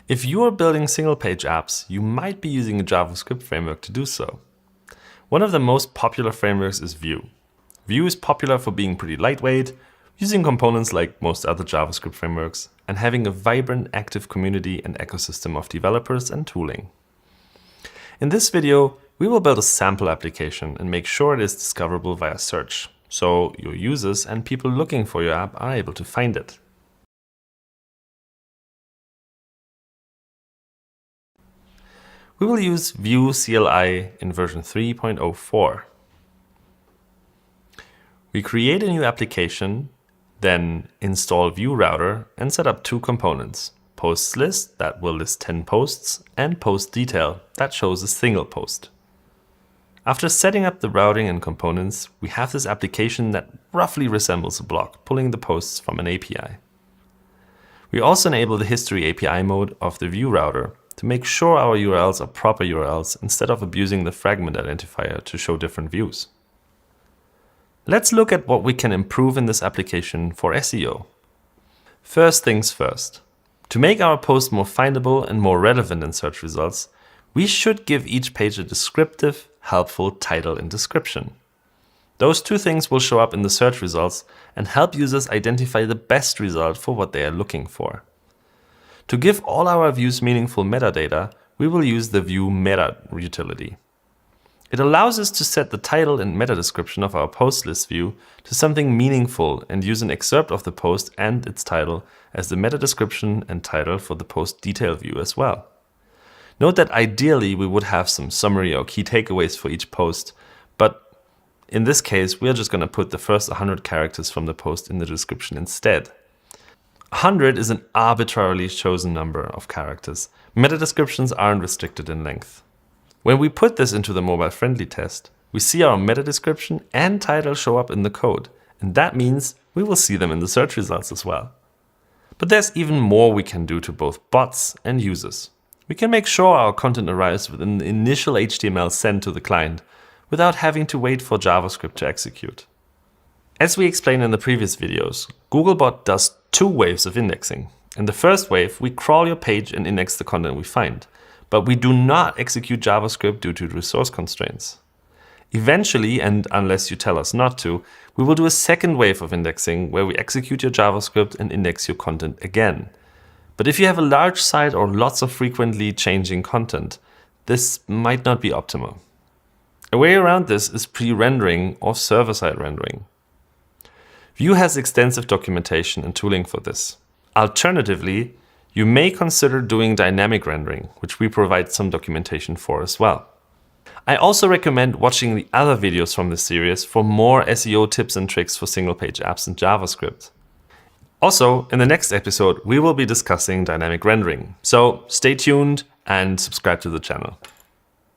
If you are building single-page apps, you might be using a JavaScript framework to do so. One of the most popular frameworks is Vue. Vue is popular for being pretty lightweight, using components like most other JavaScript frameworks, and having a vibrant, active community and ecosystem of developers and tooling. In this video, we will build a sample application and make sure it is discoverable via search, so your users and people looking for your app are able to find it. We will use Vue CLI in version 3.04. We create a new application, then install Vue Router and set up two components: posts list that will list 10 posts and post detail that shows a single post. After setting up the routing and components, we have this application that roughly resembles a blog, pulling the posts from an API. We also enable the history API mode of the Vue Router to make sure our URLs are proper URLs instead of abusing the fragment identifier to show different views. Let's look at what we can improve in this application for SEO. First things first. To make our post more findable and more relevant in search results, we should give each page a descriptive, helpful title and description. Those two things will show up in the search results and help users identify the best result for what they are looking for. To give all our views meaningful metadata, we will use the viewmodel utility. It allows us to set the title and meta description of our post list view to something meaningful and use an excerpt of the post and its title as the meta description and title for the post detail view as well. Note that ideally we would have some summary or key takeaways for each post, but in this case we are just going to put the first 100 characters from the post in the description instead. 100 is an arbitrarily chosen number of characters. Meta descriptions aren't restricted in length. When we put this into the mobile-friendly test, we see our meta description and title show up in the code, and that means we will see them in the search results as well. But there's even more we can do to both bots and users. We can make sure our content arrives within the initial HTML sent to the client without having to wait for JavaScript to execute. As we explained in the previous videos, Googlebot does two waves of indexing. In the first wave, we crawl your page and index the content we find, but we do not execute JavaScript due to resource constraints. Eventually, and unless you tell us not to, we will do a second wave of indexing where we execute your JavaScript and index your content again. But if you have a large site or lots of frequently changing content, this might not be optimal. A way around this is pre-rendering or server-side rendering. Vue has extensive documentation and tooling for this. Alternatively, you may consider doing dynamic rendering, which we provide some documentation for as well. I also recommend watching the other videos from this series for more SEO tips and tricks for single-page apps in JavaScript. Also, in the next episode, we will be discussing dynamic rendering, so stay tuned and subscribe to the channel.